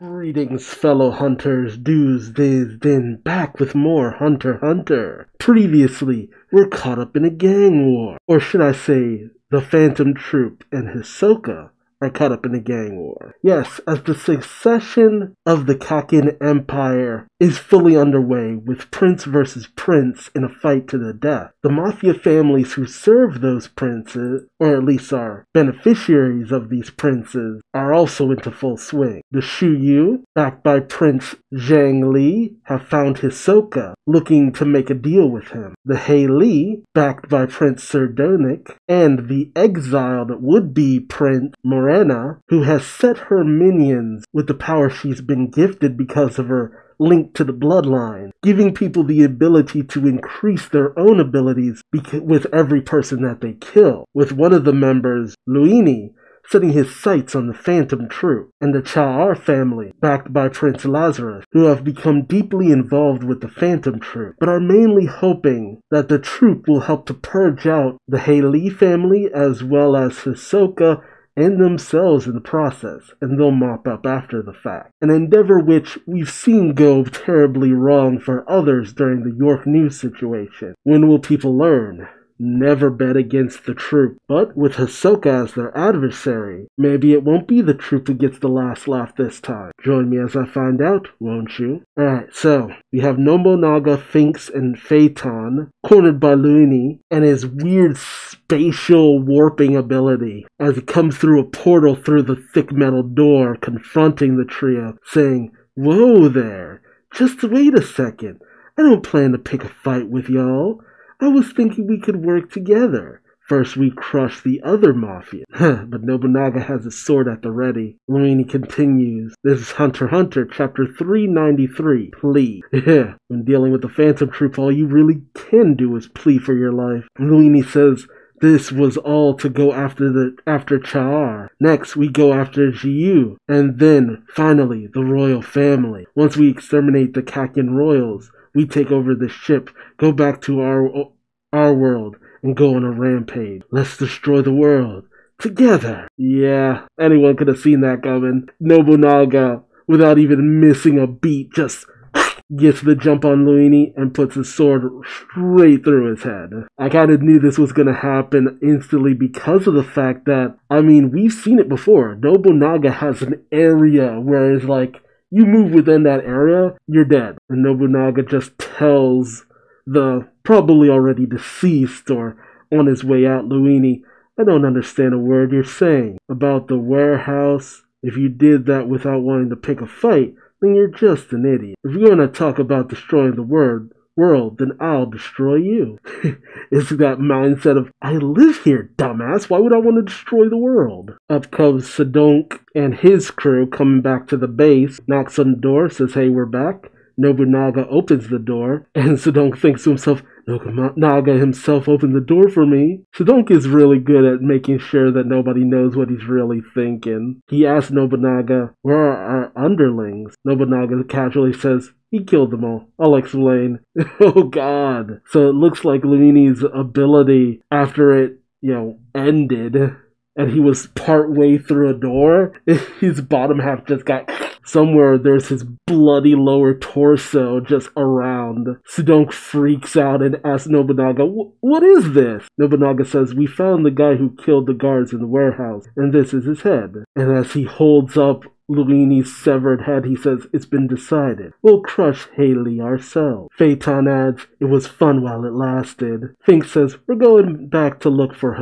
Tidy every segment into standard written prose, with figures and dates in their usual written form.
Greetings, fellow hunters. Duuz-Diz-Din back with more Hunter x Hunter. Previously, we're caught up in a gang war. Or should I say, the Phantom Troop and Hisoka are caught up in a gang war. Yes, as the succession of the Kakin Empire is fully underway with prince versus prince in a fight to the death. The mafia families who serve those princes, or at least are beneficiaries of these princes, are also into full swing. The Shuyu, backed by Prince Zhang Li, have found Hisoka, looking to make a deal with him. The Hei Li, backed by Prince Sardonic, and the exiled would-be Prince Morena, who has set her minions with the power she's been gifted because of her link to the bloodline, giving people the ability to increase their own abilities with every person that they kill, with one of the members, Luini, setting his sights on the Phantom Troop, and the Cha'ar family, backed by Prince Lazarus, who have become deeply involved with the Phantom Troop, but are mainly hoping that the troop will help to purge out the Hei Li family as well as Hisoka and themselves in the process, and they'll mop up after the fact. An endeavor which we've seen go terribly wrong for others during the York News situation. When will people learn? Never bet against the troop. But with Hisoka as their adversary, maybe it won't be the troop who gets the last laugh this time. Join me as I find out, won't you? Alright, so we have Nobunaga, Finks, and Phaeton cornered by Luini and his weird spatial warping ability as he comes through a portal through the thick metal door, confronting the trio, saying, "Whoa there, just wait a second. I don't plan to pick a fight with y'all. I was thinking we could work together. First we crush the other mafia." But Nobunaga has his sword at the ready. Luini continues. This is Hunter x Hunter, chapter 393, Plea. When dealing with the Phantom Troop, all you really can do is plea for your life. Luini says this was all to go after Cha'ar. Next, we go after Jiyu, and then, finally, the royal family. Once we exterminate the Kakin royals, we take over the ship, go back to our world, and go on a rampage. Let's destroy the world. Together. Yeah, anyone could have seen that coming. Nobunaga, without even missing a beat, just gets the jump on Luini and puts his sword straight through his head. I kind of knew this was going to happen instantly because of the fact that, we've seen it before. Nobunaga has an area where it's like, you move within that area, you're dead. And Nobunaga just tells the probably already deceased or on his way out Luini, "I don't understand a word you're saying about the warehouse. If you did that without wanting to pick a fight, then you're just an idiot. If you're going to talk about destroying the world, then I'll destroy you." It's that mindset of, I live here, dumbass. Why would I want to destroy the world? Up comes Sadonk and his crew coming back to the base, knocks on the door, says, "Hey, we're back." Nobunaga opens the door, and Sadonk thinks to himself, Nobunaga himself opened the door for me. Sadonk is really good at making sure that nobody knows what he's really thinking. He asks Nobunaga, "Where are our underlings?" Nobunaga casually says, "He killed them all. I'll explain." Oh god. So it looks like Luini's ability after it, ended, and he was part way through a door, his bottom half just got somewhere. There's his bloody lower torso just around. Sadonk freaks out and asks Nobunaga, "What is this?" Nobunaga says, "We found the guy who killed the guards in the warehouse, and this is his head." And as he holds up Luini's severed head, he says, "It's been decided. We'll crush Hei Li ourselves." Phaeton adds, "It was fun while it lasted." Fink says, "We're going back to looking for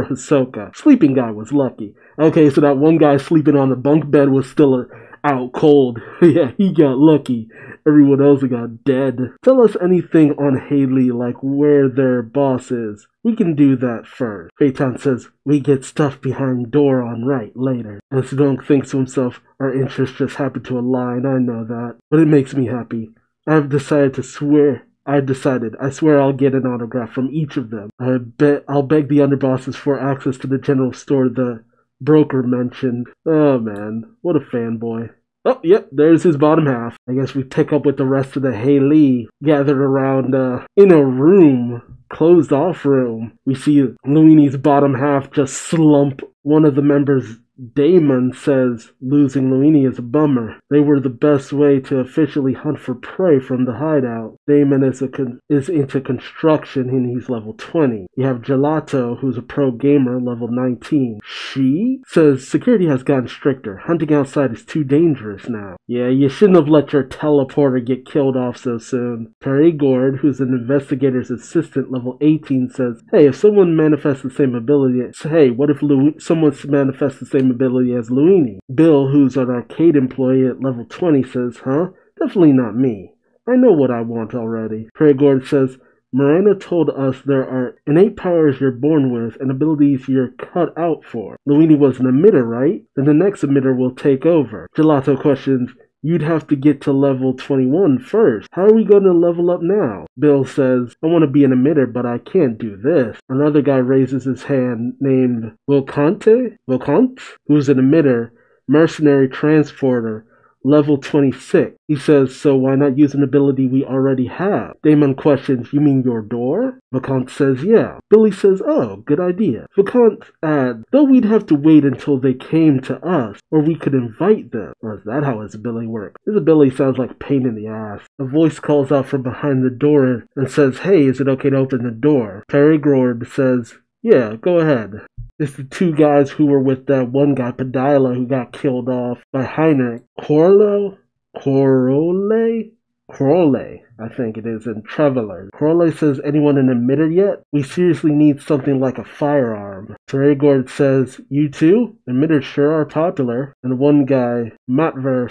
Hisoka. Sleeping guy was lucky." Okay, so that one guy sleeping on the bunk bed was still out cold. Yeah, he got lucky. Everyone else got dead. Tell us anything on Hei Li, like where their boss is. We can do that first. Phaeton says, "We get stuff behind door on right later." And Sadonk thinks to himself, our interests just happen to align, I know that. But it makes me happy. I swear I'll get an autograph from each of them. I'll beg the underbosses for access to the general store the broker mentioned. Oh man, what a fanboy. Oh, yep, there's his bottom half. I guess we pick up with the rest of the Hei Li gathered around in a room, closed off room. We see Luini's bottom half just slump one of the members Damon says losing Luini is a bummer. They were the best way to officially hunt for prey from the hideout. Damon is into construction and he's level 20. You have Gelato, who's a pro gamer, level 19. She says security has gotten stricter. Hunting outside is too dangerous now. Yeah, you shouldn't have let your teleporter get killed off so soon. Perry Gord, who's an investigator's assistant, level 18, says, hey, if someone manifests the same ability, what if someone manifests the same ability as Luini? Bill, who's an arcade employee at level 20, says, huh? Definitely not me. I know what I want already. Perry Gord says, Miranda told us there are innate powers you're born with and abilities you're cut out for. Luini was an emitter, right? Then the next emitter will take over. Gelato questions, you'd have to get to level 21 first. How are we going to level up now? Bill says, I want to be an emitter, but I can't do this. Another guy raises his hand named Vilcante, who's an emitter, mercenary transporter, level 26. He says, so why not use an ability we already have? Damon questions, you mean your door? Vicante says, yeah. Billy says, oh, good idea. Vicante adds, though we'd have to wait until they came to us, or we could invite them. Or is that how his ability works? His ability sounds like a pain in the ass. A voice calls out from behind the door and says, hey, is it okay to open the door? Perry Gord says, yeah, go ahead. It's the two guys who were with that one guy, Padilla, who got killed off by Heinrich. Corole, I think it is, in Traveler. Corole says, anyone an emitter yet? We seriously need something like a firearm. Terragord says, you too? Emitters sure are popular. And one guy, Matver,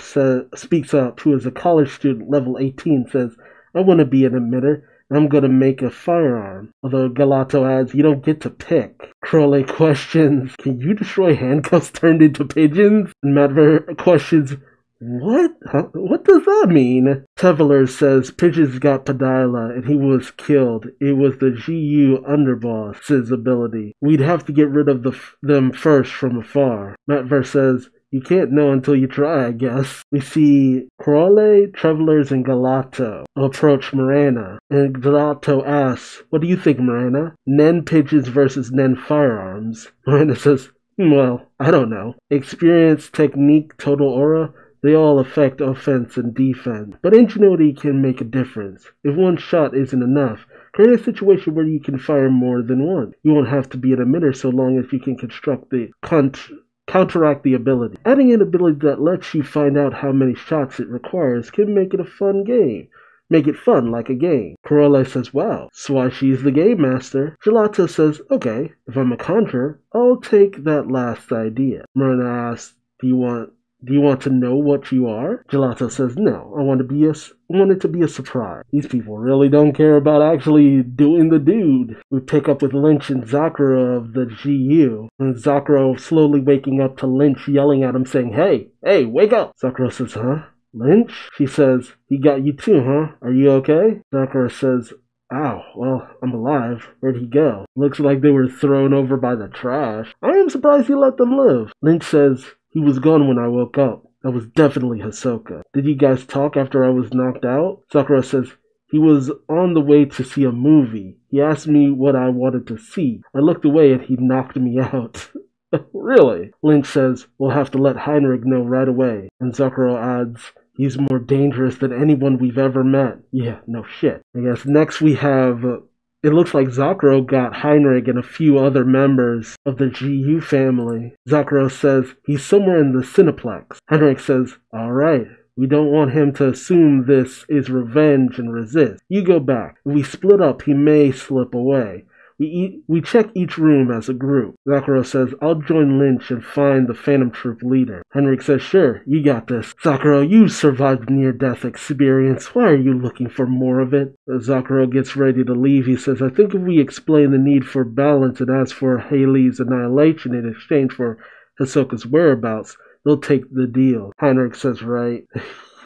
speaks up, who is a college student, level 18, says, I want to be an emitter. I'm gonna make a firearm. Although Gelato adds, you don't get to pick. Crowley questions, can you destroy handcuffs turned into pigeons? And Matver questions, what? Huh? What does that mean? Teveler says pigeons got Padilla and he was killed. It was the GU underboss's ability. We'd have to get rid of them first from afar. Matver says, you can't know until you try, I guess. We see Crowley, Travelers, and Gelato approach Miranda. And Gelato asks, what do you think, Miranda? Nen pigeons versus Nen firearms. Miranda says, well, I don't know. Experience, technique, total aura, they all affect offense and defense. But ingenuity can make a difference. If one shot isn't enough, create a situation where you can fire more than one. You won't have to be an emitter so long as you can construct the counteract the ability. Adding an ability that lets you find out how many shots it requires can make it a fun game. Make it fun like a game. Corolla says, wow, so why she's the game master. Gelato says, okay, if I'm a conjurer, I'll take that last idea. Miranda asks, do you want to know what you are? Gelato says, no, I want it to be a surprise. These people really don't care about actually doing the dude. We pick up with Lynch and Zakuro of the GU. And Zakuro slowly waking up to Lynch yelling at him saying, hey, wake up! Zakuro says, huh? Lynch? She says, he got you too, huh? Are you okay? Zakuro says, ow, well, I'm alive. Where'd he go? Looks like they were thrown over by the trash. I am surprised he let them live. Lynch says, he was gone when I woke up. That was definitely Hisoka. Did you guys talk after I was knocked out? Sakura says, he was on the way to see a movie. He asked me what I wanted to see. I looked away and he knocked me out. Really? Lynch says, we'll have to let Heinrich know right away. And Sakura adds, he's more dangerous than anyone we've ever met. Yeah, no shit. I guess next we have... it looks like Zakuro got Heinrich and a few other members of the GU family. Zakuro says he's somewhere in the Cineplex. Heinrich says, alright, we don't want him to assume this is revenge and resist. You go back. If we split up, he may slip away. We check each room as a group. Zakuro says, I'll join Lynch and find the Phantom Troop leader. Heinrich says, sure, you got this. Zakuro, you survived near-death experience. Why are you looking for more of it? As Zakuro gets ready to leave, he says, I think if we explain the need for balance and ask for Haley's annihilation in exchange for Hisoka's whereabouts, they'll take the deal. Heinrich says, right.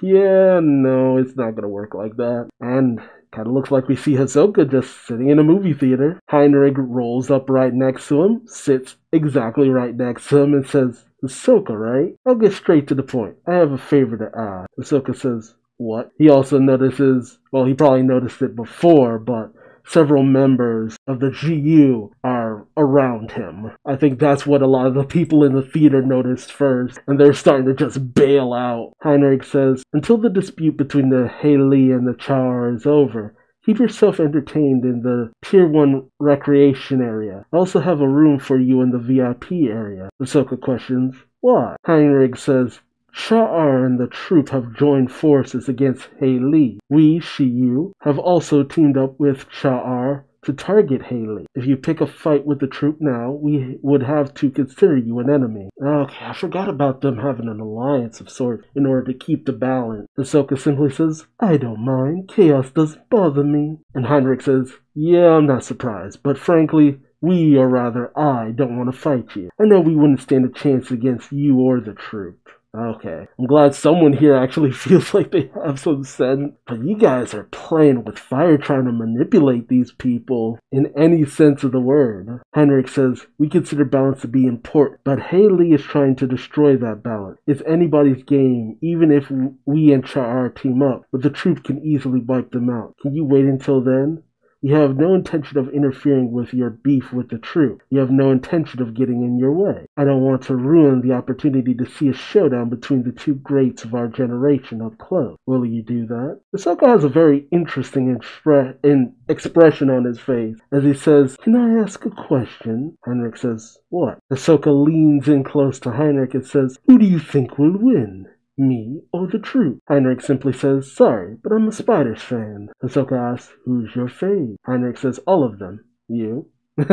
Yeah, no, it's not gonna work like that. And... kind of looks like we see Hisoka just sitting in a movie theater. Heinrich rolls up right next to him, sits exactly right next to him, and says, Hisoka, right? I'll get straight to the point. I have a favor to ask. Hisoka says, what? He also notices, well, he probably noticed it before, but several members of the GU are around him. I think that's what a lot of the people in the theater noticed first, and they're starting to just bail out. Heinrich says, until the dispute between the Haley and the Char is over, keep yourself entertained in the Tier 1 recreation area. I also have a room for you in the VIP area. Ahsoka questions, why? Heinrich says, Cha'ar and the troop have joined forces against Haley. We, Shiyu, have also teamed up with Cha'ar to target Haley. If you pick a fight with the troop now, we would have to consider you an enemy. Okay, I forgot about them having an alliance of sorts in order to keep the balance. Ahsoka simply says, I don't mind. Chaos doesn't bother me. And Heinrich says, yeah, I'm not surprised, but frankly, we, or rather I, don't want to fight you. I know we wouldn't stand a chance against you or the troop. Okay, I'm glad someone here actually feels like they have some sense. But you guys are playing with fire, trying to manipulate these people in any sense of the word. Heinrich says, we consider balance to be important, but Haley is trying to destroy that balance. It's anybody's game, even if we and Cha'ar team up, but the troop can easily wipe them out. Can you wait until then? You have no intention of interfering with your beef with the troop. You have no intention of getting in your way. I don't want to ruin the opportunity to see a showdown between the two greats of our generation up close. Will you do that? Ahsoka has a very interesting expression on his face as he says, can I ask a question? Heinrich says, what? Ahsoka leans in close to Heinrich and says, who do you think will win? Me or the troop? Heinrich simply says, sorry, but I'm a Spiders fan. Ahsoka asks, who's your fave? Heinrich says, all of them. You? And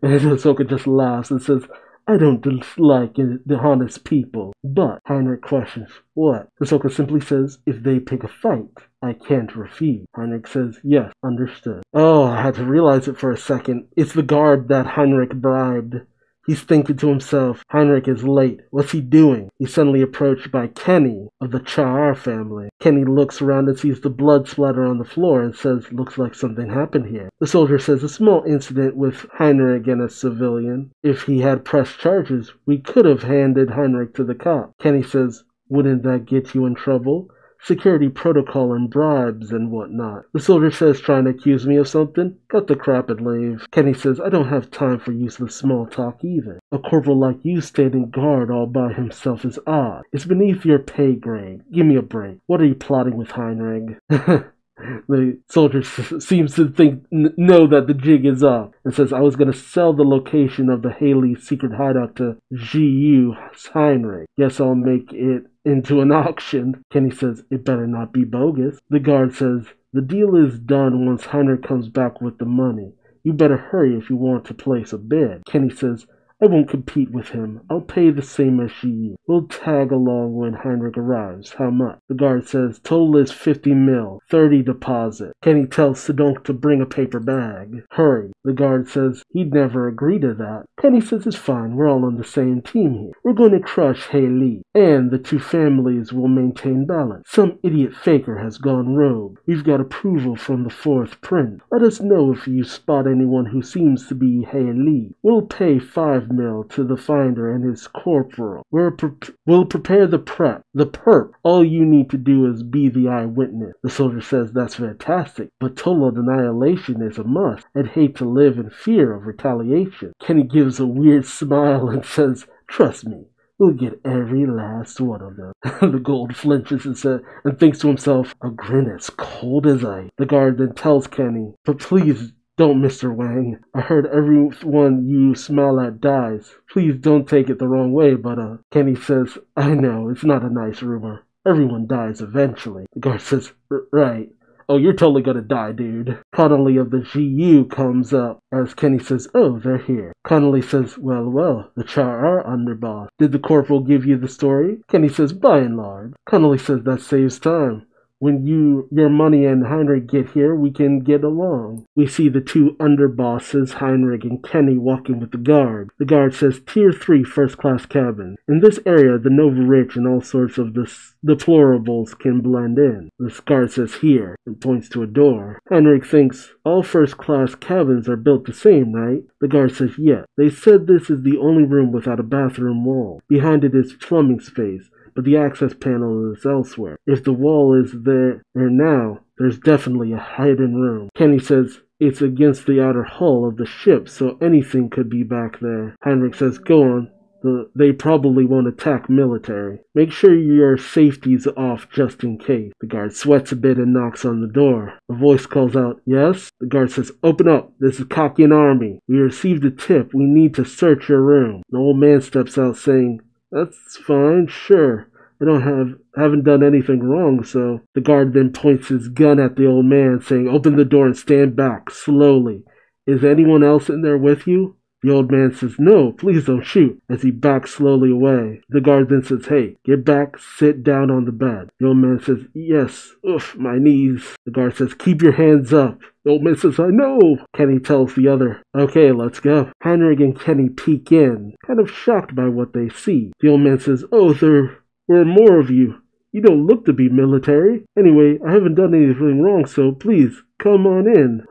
Ahsoka just laughs and says, I don't dislike the honest people. But Heinrich questions, what? Ahsoka simply says, if they pick a fight, I can't refuse. Heinrich says, yes, understood. Oh, I had to realize it for a second. It's the guard that Heinrich bribed. He's thinking to himself, Heinrich is late. What's he doing? He's suddenly approached by Kenny of the Cha'ar family. Kenny looks around and sees the blood splatter on the floor and says, looks like something happened here. The soldier says, a small incident with Heinrich and a civilian. If he had pressed charges, we could have handed Heinrich to the cop. Kenny says, wouldn't that get you in trouble? Security protocol and bribes and whatnot. The soldier says, trying to accuse me of something? Cut the crap and leave. Kenny says, I don't have time for useless small talk either. A corporal like you standing guard all by himself is odd. It's beneath your pay grade. Give me a break. What are you plotting with, Heinrich? The soldier seems to know that the jig is up and says, I was going to sell the location of the Haley secret hideout to GU Heinrich. Guess I'll make it into an auction. Kenny says, it better not be bogus. The guard says, the deal is done once Heinrich comes back with the money. You better hurry if you want to place a bid. Kenny says, I won't compete with him. I'll pay the same as she. We'll tag along when Heinrich arrives. How much? The guard says, total is 50 mil, 30 deposit. Kenny tells Sidonk to bring a paper bag. Hurry. The guard says, he'd never agree to that. Kenny says, it's fine, we're all on the same team here. We're going to crush Haley, and the two families will maintain balance. Some idiot faker has gone rogue. We've got approval from the fourth prince. Let us know if you spot anyone who seems to be Haley. We'll pay 5 mil to the finder and his corporal. We'll prepare the perp. All you need to do is be the eyewitness. The soldier says, that's fantastic, but total annihilation is a must. I'd hate to live in fear of retaliation. Kenny gives a weird smile and says, trust me, we'll get every last one of them. The gold flinches and thinks to himself, a grin as cold as ice. The guard then tells Kenny, but please don't, Mr. Wang. I heard everyone you smile at dies. Please don't take it the wrong way, but Kenny says, I know, it's not a nice rumor. Everyone dies eventually. The guard says, right. Oh, you're totally gonna die, dude. Connolly of the GU comes up as Kenny says, oh, they're here. Connolly says, well, the Cha'ar underboss. Did the corporal give you the story? Kenny says, by and large. Connolly says, that saves time. When your money and Heinrich get here, we can get along. We see the two underbosses, Heinrich and Kenny, walking with the guard. The guard says, Tier 3 first-class cabin. In this area, the Nova-Rich and all sorts of deplorables can blend in. The guard says, here, and points to a door. Heinrich thinks, all first-class cabins are built the same, right? The guard says, yes. They said this is the only room without a bathroom wall. Behind it is plumbing space. but the access panel is elsewhere. If the wall is there now, there's definitely a hidden room. Kenny says, it's against the outer hull of the ship, so anything could be back there. Heinrich says, go on. They probably won't attack military. Make sure your safety's off just in case. The guard sweats a bit and knocks on the door. A voice calls out, yes? The guard says, open up. This is Kakian Army. We received a tip. We need to search your room. An old man steps out saying, that's fine, sure. I haven't done anything wrong, so... The guard then points his gun at the old man, saying, open the door and stand back, slowly. Is anyone else in there with you? The old man says, no, please don't shoot, as he backs slowly away. The guard then says, hey, get back, sit down on the bed. The old man says, yes, oof, my knees. The guard says, keep your hands up. The old man says, I know. Kenny tells the other, okay, let's go. Heinrich and Kenny peek in, kind of shocked by what they see. The old man says, oh, there were more of you. You don't look to be military. Anyway, I haven't done anything wrong, so please, come on in.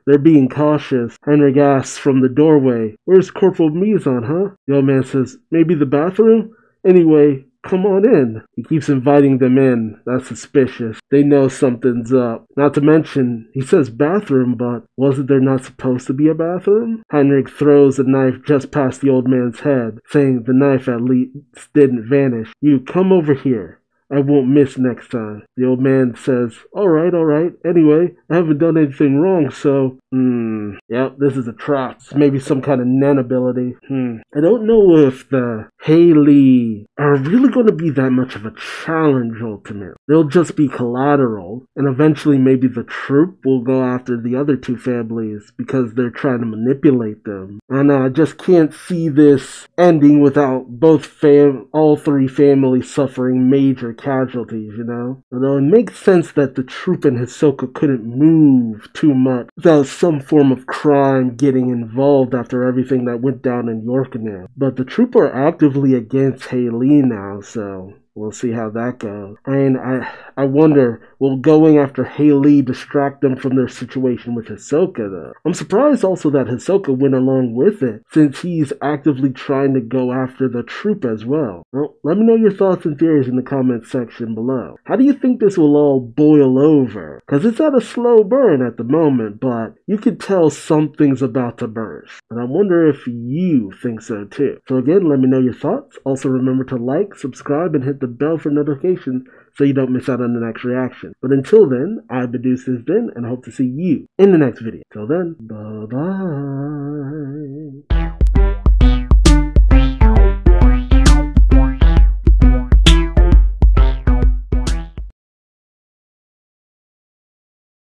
They're being cautious. Heinrich asks from the doorway, where's Corporal Mizon, huh? The old man says, maybe the bathroom? Anyway, come on in. He keeps inviting them in. That's suspicious. They know something's up. Not to mention, he says bathroom, but wasn't there not supposed to be a bathroom? Heinrich throws a knife just past the old man's head, saying the knife at least didn't vanish. You, come over here. I won't miss next time. The old man says, all right. Anyway, I haven't done anything wrong, so... Yep, this is a trap. It's maybe some kind of Nen ability. I don't know if the Haley are really going to be that much of a challenge, ultimately. They'll just be collateral, and eventually maybe the troop will go after the other two families because they're trying to manipulate them. And I just can't see this ending without all three families suffering major casualties, you know? Although it makes sense that the troop and Hisoka couldn't move too much without some form of crime getting involved after everything that went down in Yorktown. But the troop are actively against Haley now, so... we'll see how that goes. I wonder, will going after Haley distract them from their situation with Hisoka, though? I'm surprised also that Hisoka went along with it, since he's actively trying to go after the troop as well. Well, let me know your thoughts and theories in the comments section below. How do you think this will all boil over? Because it's at a slow burn at the moment, but you can tell something's about to burst. And I wonder if you think so too. So again, let me know your thoughts. Also remember to like, subscribe, and hit the bell for notifications so you don't miss out on the next reaction. But until then, I've been Duuz-Diz-Din and hope to see you in the next video. Till then, bye-bye.